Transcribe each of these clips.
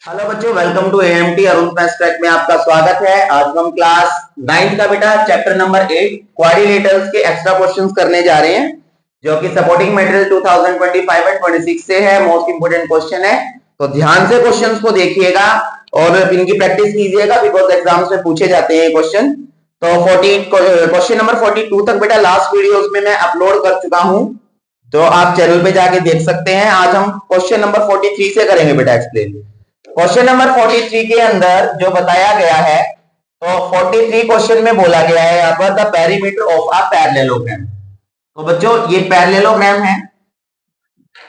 Hello बच्चों, welcome to AMT Arun maths track में आपका स्वागत है। आज हम क्लास 9 का बेटा चैप्टर नंबर 8 क्वाड्रिलेटरल्स के एक्स्ट्रा क्वेश्चंस करने जा रहे हैं, जो कि सपोर्टिंग मटेरियल 2025 एंड 26 से है। मोस्ट इंपोर्टेंट क्वेश्चन है, तो ध्यान से क्वेश्चंस को देखिएगा और इनकी प्रैक्टिस कीजिएगा, बिकॉज एग्जाम्स में पूछे जाते हैं क्वेश्चन। तो क्वेश्चन नंबर 42 तक बेटा लास्ट वीडियोस में मैं अपलोड कर चुका हूं, तो आप चैनल पे जाके देख सकते हैं। आज हम क्वेश्चन नंबर 43 से करेंगे बेटा एक्सप्लेन। क्वेश्चन नंबर 43 के अंदर जो बताया गया है, तो 43 क्वेश्चन में बोला गया है यहाँ पर the perimeter of a parallelogram. तो बच्चों ये पैरेललोग्राम है,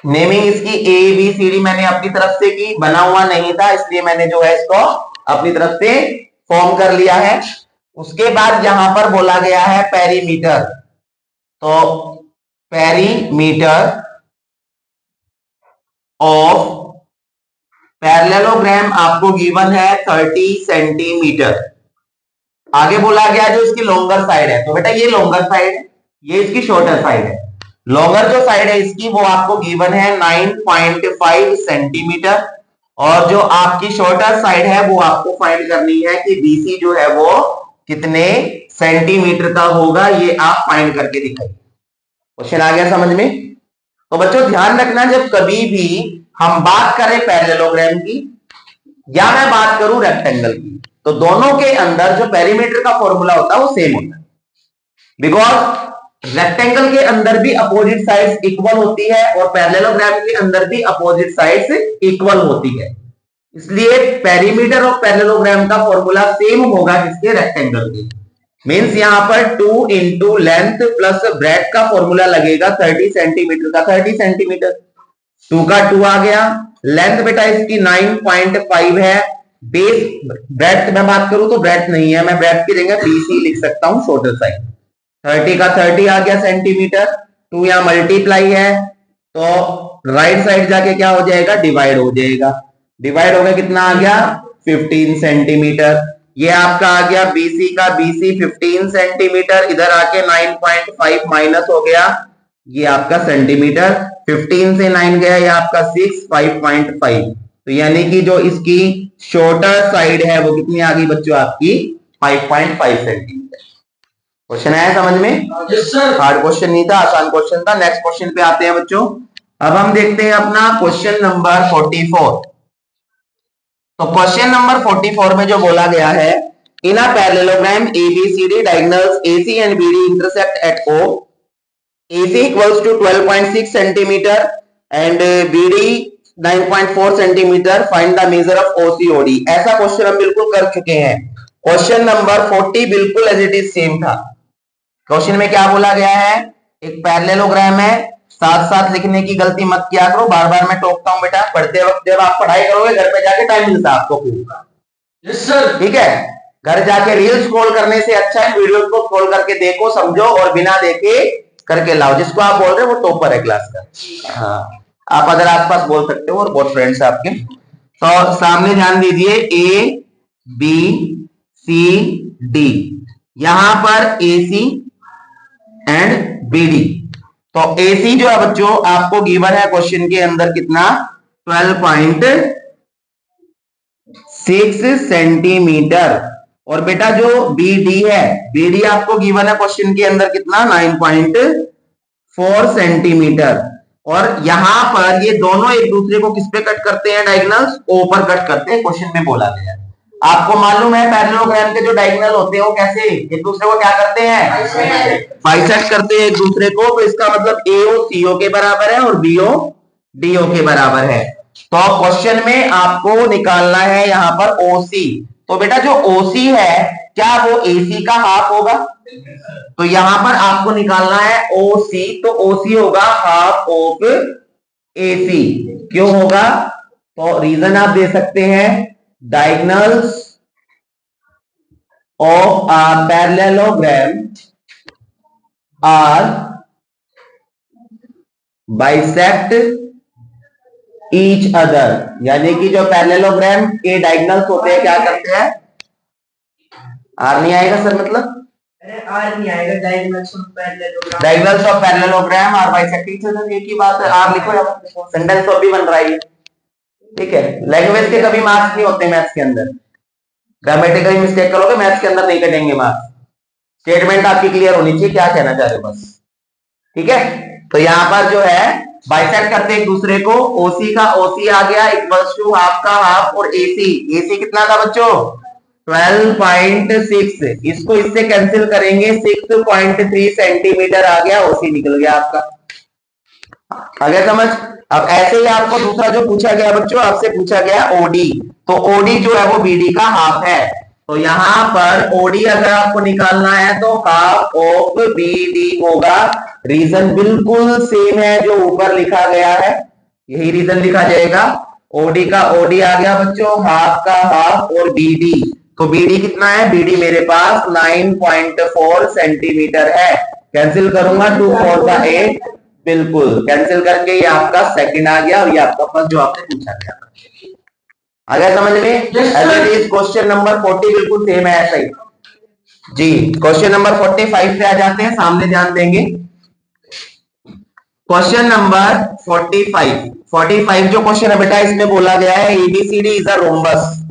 नेमिंग इसकी ए बी सी डी मैंने अपनी तरफ से की, बना हुआ नहीं था इसलिए मैंने जो है इसको अपनी तरफ से फॉर्म कर लिया है। उसके बाद यहां पर बोला गया है पेरीमीटर, तो पेरीमीटर ऑफ पैरेललोग्राम आपको गिवन है 30 सेंटीमीटर। आगे बोला गया जो इसकी लॉन्गर साइड है, तो बेटा ये लॉन्गर साइड है, ये इसकी शॉर्टर साइड है। लॉन्गर जो साइड है इसकी वो आपको गिवन है 9.5 सेंटीमीटर, और जो आपकी शॉर्टर साइड है वो आपको फाइंड करनी है कि बीसी जो है वो कितने सेंटीमीटर का होगा, ये आप फाइंड करके दिखाइए। क्वेश्चन आ गया समझ में? तो बच्चों ध्यान रखना, जब कभी भी हम बात करें पैरेललोग्राम की या मैं बात करूं रेक्टेंगल की, तो दोनों के अंदर जो पेरीमीटर का फॉर्मूला होता है वो सेम होता है, बिकॉज रेक्टेंगल के अंदर भी अपोजिट साइड्स इक्वल होती है और पैरेललोग्राम के अंदर भी अपोजिट साइड्स इक्वल होती है। इसलिए पेरीमीटर ऑफ पैरेललोग्राम का फॉर्मूला सेम होगा किसके, रेक्टेंगल के। मींस यहां पर 2 इंटू लेंथ प्लस ब्रेथ का फॉर्मूला लगेगा 30 सेंटीमीटर का 30 सेंटीमीटर, 2 का 2 आ गया। लेंथ बेटा इसकी 9.5 है। बेस ब्रेथ में बात करूं तो ब्रेथ नहीं है, मैं ब्रेथ की जगह बीसी लिख सकता हूं, शॉर्टर साइड। 30 का 30 आ गया सेंटीमीटर, 2 यहां मल्टीप्लाई है, तो राइट साइड जाके क्या हो जाएगा, डिवाइड हो जाएगा। डिवाइड हो गया, कितना आ गया 15 सेंटीमीटर। ये आपका आ गया बीसी का, बीसी 15 सेंटीमीटर, इधर आके 9.5 माइनस हो गया, ये आपका सेंटीमीटर। 15 से 9 गया, ये आपका 6 5.5, तो यानी कि जो इसकी शॉर्टर साइड है वो कितनी आ गई बच्चों, आपकी 5.5 सेंटीमीटर। क्वेश्चन आया समझ में? हार्ड क्वेश्चन नहीं था, आसान क्वेश्चन था। नेक्स्ट क्वेश्चन पे आते हैं बच्चों। अब हम देखते हैं अपना क्वेश्चन नंबर 44। तो क्वेश्चन नंबर 44 में जो बोला गया है, in a parallelogram ABCD diagonals AC and BD intersect at O, AC equals to 12.6 centimeter and BD 9.4 centimeter, find the measure of OCOD। ऐसा क्वेश्चन हम बिल्कुल कर चुके हैं। क्वेश्चन नंबर 40 बिल्कुल एज इट इज सेम था। क्वेश्चन में क्या बोला गया है, एक पैरेललोग्राम है, साथ साथ लिखने की गलती मत किया करो, बार बार मैं टोकता हूं बेटा, पढ़ते वक्त जब आप पढ़ाई करोगे घर पे जाके टाइम मिलता है आपको पूरा। यस सर, ठीक है। घर जाके रील स्क्रॉल करने से अच्छा है वीडियो को स्क्रॉल करके देखो, समझो और बिना देखे करके लाओ। जिसको आप बोल रहे हो वो टॉपर है क्लास का। हाँ, आप अगर आसपास बोल सकते हो और बहुत फ्रेंड्स है आपके। तो सामने ध्यान दीजिए, ए बी सी डी, यहां पर AC एंड BD। तो AC जो है बच्चों आपको गिवन है क्वेश्चन के अंदर कितना, 12.6 सेंटीमीटर, और बेटा जो BD है, BD आपको गिवन है क्वेश्चन के अंदर कितना, 9.4 सेंटीमीटर। और यहां पर ये दोनों एक दूसरे को किस पे कट करते हैं, डायगोनल्स O पर कट करते हैं, क्वेश्चन में बोला गया है। आपको मालूम है पैरेललोग्राम के जो डायगोनल होते हैं वो कैसे एक दूसरे को क्या करते हैं, बाइसेक्ट करते हैं एक दूसरे को। तो इसका मतलब AO CO के बराबर है और BO DO के बराबर है। तो क्वेश्चन में आपको निकालना है यहाँ पर OC। तो बेटा जो OC है, क्या वो AC का हाफ होगा? तो यहां पर आपको निकालना है OC, तो OC होगा हाफ ऑफ AC। क्यों होगा? तो रीजन आप दे सकते हैं, diagonals of a parallelogram are bisect each other, यानी कि जो पैरेललोग्राम के डायगोनल्स होते हैं क्या करते हैं, आर नहीं आएगा सर, मतलब आर नहीं आएगा, diagonals of parallelogram are bisect each other, एक ही बात है, आर लिखो, सेंटेंस तो अभी बन रहा है। ठीक है, लैंग्वेज के कभी मार्क्स नहीं होते मैथ्स के अंदर, ग्रामेटिकली मिस्टेक करोगे मैथ्स के अंदर नहीं कटेंगे मार्क्स। स्टेटमेंट आपकी क्लियर होनी चाहिए, क्या कहना चाह रहे हो बस। ठीक है, तो यहां पर जो है बाइसेक्ट करते एक दूसरे को, ओसी का ओसी आ गया इक्वल्स टू हाफ का हाफ, और एसी एसी कितना था बच्चों 12.6, इसको इससे कैंसिल करेंगे 6.3 सेंटीमीटर आ गया, ओसी निकल गया आपका। आ गया समझ। अब ऐसे ही आपको दूसरा जो पूछा गया बच्चों, आपसे पूछा गया ओडी, तो ओडी जो है वो बीडी का हाफ है, तो यहां पर ओडी अगर आपको निकालना है तो हाफ ऑफ बीडी होगा। रीजन बिल्कुल सेम है जो ऊपर लिखा गया है, यही रीजन लिखा जाएगा। ओडी का ओडी आ गया बच्चों हाफ का हाफ, और बीडी, तो बीडी कितना है, बीडी मेरे पास 9.4 सेंटीमीटर है। कैंसिल करूंगा 2 4 का 8, बिल्कुल कैंसिल करके ये आपका सेकंड आ गया, और ये आपका फर्स्ट जो आपने पूछा गया। आ गया समझ में। क्वेश्चन नंबर 40 बिल्कुल सेम है ऐसा ही जी। क्वेश्चन नंबर 45 पे आ जाते हैं, सामने ध्यान देंगे। क्वेश्चन नंबर 45 जो क्वेश्चन है बेटा, इसमें बोला गया है एबीसीडी इज अ रोम्बस,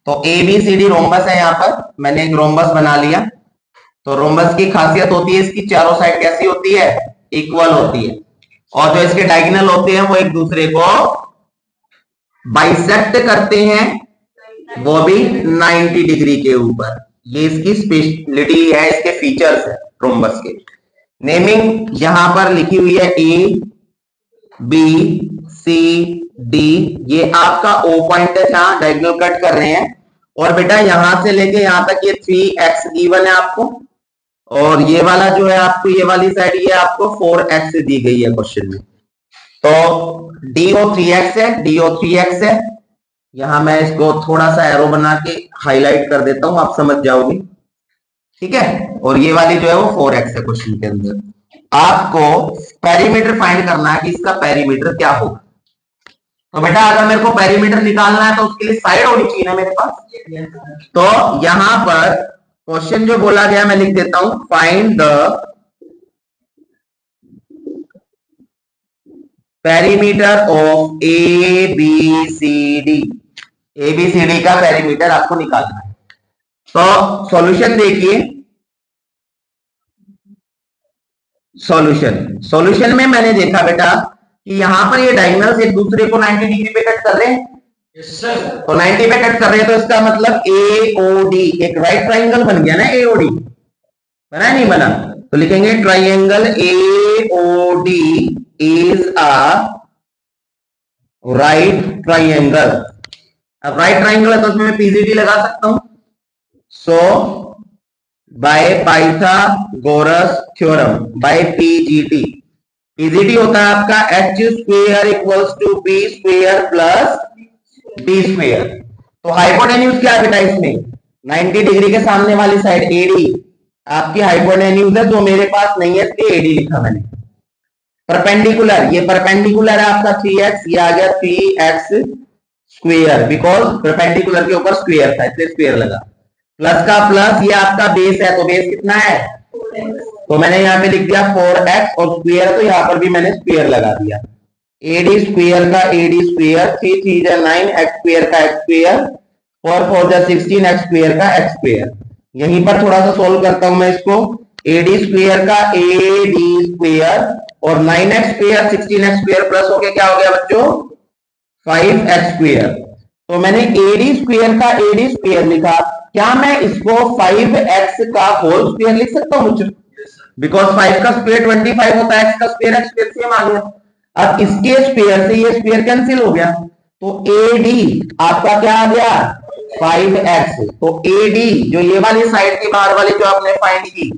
तो एबीसीडी रोम्बस है, यहां पर मैंने एक रोम्बस बना लिया। तो रोम्बस की खासियत होती है इसकी चारों साइड कैसी होती है, इक्वल होती है, और जो इसके डायगोनल होते हैं वो एक दूसरे को बाइसेक्ट करते हैं, वो भी 90 डिग्री के ऊपर। ये इसकी स्पेशलिटी है, इसके फीचर्स है रोम्बस के। नेमिंग यहां पर लिखी हुई है ए बी सी डी, ये आपका ओ पॉइंट है जहां डायगोनल कट कर रहे हैं, और बेटा यहां से लेके यहां तक ये 3x गिवन है आपको, और ये वाला जो है आपको ये वाली साइड ये आपको 4x दी गई है क्वेश्चन में। तो DO 3x है, DO 3x है। यहां मैं इसको थोड़ा सा एरो बना के हाईलाइट कर देता हूं, आप समझ जाओगे। ठीक है, और ये वाली जो है वो 4x है क्वेश्चन के अंदर। आपको पेरीमीटर फाइंड करना है कि इसका पेरीमीटर क्या होगा। तो बेटा अगर मेरे को पेरीमीटर निकालना है तो उसके लिए साइड होनी चाहिए ना मेरे पास। तो यहां पर क्वेश्चन जो बोला गया मैं लिख देता हूं, find the perimeter of A B C D, ABCD का पेरीमीटर आपको निकालना है। तो सॉल्यूशन देखिए, सॉल्यूशन में मैंने देखा बेटा कि यहां पर ये डायगोनल्स एक दूसरे को 90 डिग्री पे कट कर रहे हैं, तो 90 पे कट कर रहे हैं, तो इसका मतलब एओडी एक राइट ट्राइंगल बन गया ना। एओडी बना नहीं बना, तो लिखेंगे triangle AOD is a right triangle. अब राइट ट्राइंगल है तो उसमें पीजीडी लगा सकता हूं। So by Pythagoras theorem by PGT, PGT होता है आपका H square equals to B square plus D square. तो हाइपोटेन्यूज क्या है बेटा इसमें, 90 डिग्री के सामने वाली साइड एडी आपकी हाइपोटेन्यूज है, जो मेरे पास नहीं है इसलिए एडी लिखा मैंने। परपेंडिकुलर, ये परपेंडिकुलर है आपका 3x, ये आ गया 3x स्क्वेयर, बिकॉज परपेंडिकुलर के ऊपर स्क्वेयर था इसलिए स्क्वेयर लगा। प्लस का प्लस, ये आपका बेस है, तो बेस कितना है, तो मैंने यहाँ पे लिख दिया 4x, और स्क्वेयर है तो यहाँ पर भी मैंने स्क्वेयर लगा दिया। एडी स्क्वेयर का एडी स्क्वेयर, 3 3 9, एक्स स्क्वेयर का एक्स स्क्वेयर, 4 4 16, एक्स स्क्वेयर का एक्स स्क्वेयर। यहीं पर थोड़ा सा सोल्व करता हूं मैं इसको, एडी स्क्वेयर का एडी स्क्वेयर और 9x square 16x square plus होके क्या हो गया बच्चों 5x स्क्वेयर। तो मैंने एडी स्क्वेयर का एडी स्क्वेयर लिखा, क्या मैं इसको 5x का होल स्क्वेयर लिख सकता हूं बच्चों, बिकॉज 5 का स्क्वेयर 25 होता है, x का स्क्वेयर x स्क्वेयर सेम आ गया। अब इसके स्क्वेयर से ये स्क्वेयर कैंसिल हो गया, तो एडी आपका क्या आ गया 5x। तो एडी जो ये वाली साइड की बाहर वाली जो आपने फाइंड की,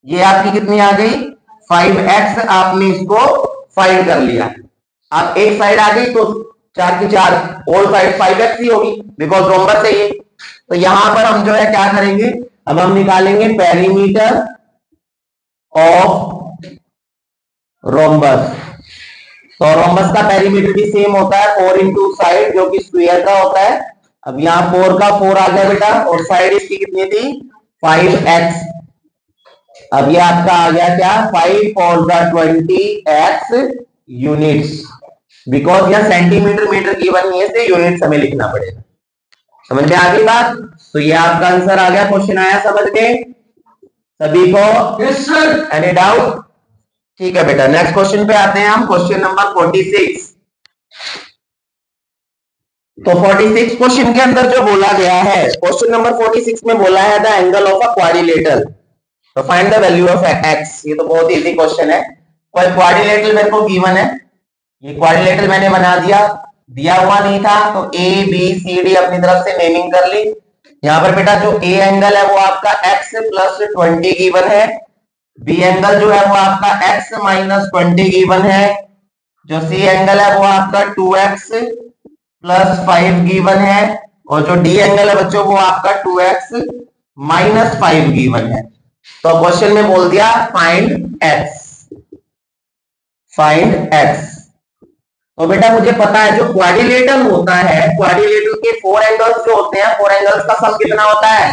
ये आपकी कितनी आ गई 5x, आपने इसको फाइंड कर लिया। अब एक साइड आ गई तो 4 की 4 ऑल साइड 5x ही होगी बिकॉज रोम्बस है ये। तो यहां पर हम जो है क्या करेंगे, अब हम निकालेंगे पेरीमीटर ऑफ रोम्बस। तो रोम्बस का पेरीमीटर भी सेम होता है 4 इंटू साइड जो कि स्क्वायर का होता है। अब यहाँ 4 का 4 आ गया बेटा, और साइड इसकी कितनी थी 5x। अब ये आपका आ गया क्या 5 4 20x यूनिट्स। बिकॉज यह सेंटीमीटर मीटर गिवन नहीं है, इसलिए यूनिट हमें लिखना पड़ेगा। समझ में आ गई बात? तो ये आपका आंसर आ गया, क्वेश्चन आया समझ में सभी को? Yes sir. Any doubt? ठीक है बेटा, नेक्स्ट क्वेश्चन पे आते हैं हम, क्वेश्चन नंबर 46। तो 46 क्वेश्चन के अंदर जो बोला गया है, क्वेश्चन नंबर 46 में बोला है the angle of a quadrilateral, तो find the value of X. ये तो बहुत इजी क्वेश्चन है। कोई क्वाड्रिलेटरल मेरे को गिवन है, ये क्वाड्रिलेटरल मैंने बना दिया हुआ नहीं था, तो ए बी सी डी अपनी तरफ से नेमिंग कर ली। यहाँ पर बेटा जो ए एंगल है वो आपका x प्लस 20 गिवन है, बी एंगल जो है वो आपका x माइनस 20 गिवन है, जो सी एंगल है वो आपका 2x प्लस 5 गिवन है, और जो डी एंगल है बच्चों वो आपका 2x माइनस 5 गिवन है। तो क्वेश्चन में बोल दिया फाइंड x। तो बेटा मुझे पता है जो क्वाड्रिलेटरल होता है, क्वाड्रिलेटरल के 4 एंगल्स जो होते हैं, 4 एंगल्स का सम कितना होता है?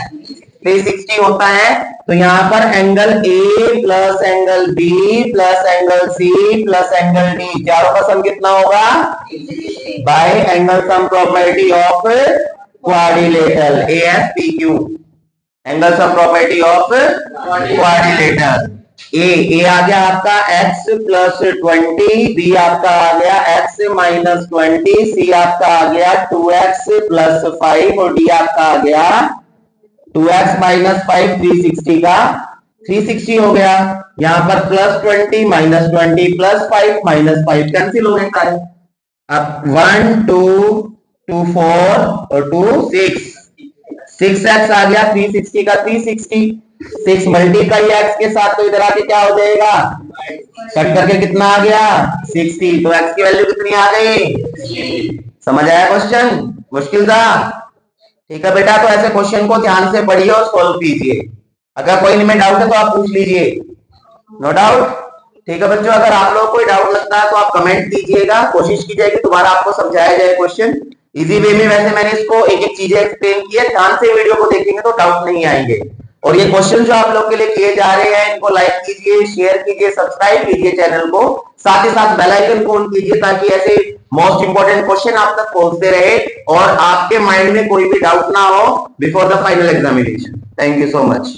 360 होता है। तो यहाँ पर angle A plus angle B plus angle C plus angle D, चारों का सम कितना होगा? By angle sum property of quadrilateral, ASPQ, angle sum property of quadrilateral. ए आ गया आपका x प्लस 20, बी आपका आ गया x माइनस 20, सी आपका आ गया 2x प्लस 5, और डी आपका आ गया 2x माइनस 5, 360 का 360 हो गया। यहां पर plus 20 minus 20 plus 5 minus 5 cancel हो गए सारे। अब 1 2 2 4 और 2 6x आ गया, 360 का 360, 6 मल्टीप्लाई x के साथ, तो इधर आके क्या हो जाएगा? कट करके कितना आ गया? 60। तो x की वैल्यू कितनी आ गई? समझ आया क्वेश्चन? मुश्किल था? ठीक है बेटा, तो ऐसे क्वेश्चन को ध्यान से पढ़िए और सॉल्व कीजिए। अगर कोई इनमें डाउट है तो आप पूछ लीजिए, नो डाउट। ठीक है बच्चों, अगर आप लोगों को कोई डाउट लगता है तो आप कमेंट कीजिएगा, कोशिश कीजिए कि दोबारा आपको समझाया जाए क्वेश्चन इजी वे में। वैसे मैंने इसको एक एक चीजें एक्सप्लेन की है, ध्यान से वीडियो को देखेंगे तो डाउट नहीं आएंगे। और ये क्वेश्चन जो आप लोग के लिए किए जा रहे हैं, इनको लाइक कीजिए, शेयर कीजिए, सब्सक्राइब कीजिए चैनल को, साथ ही साथ बेल आइकन को ऑन कीजिए, ताकि ऐसे मोस्ट इंपोर्टेंट क्वेश्चन आप तक पहुंचते रहे और आपके माइंड में कोई भी डाउट ना हो before the final examination. Thank you so much.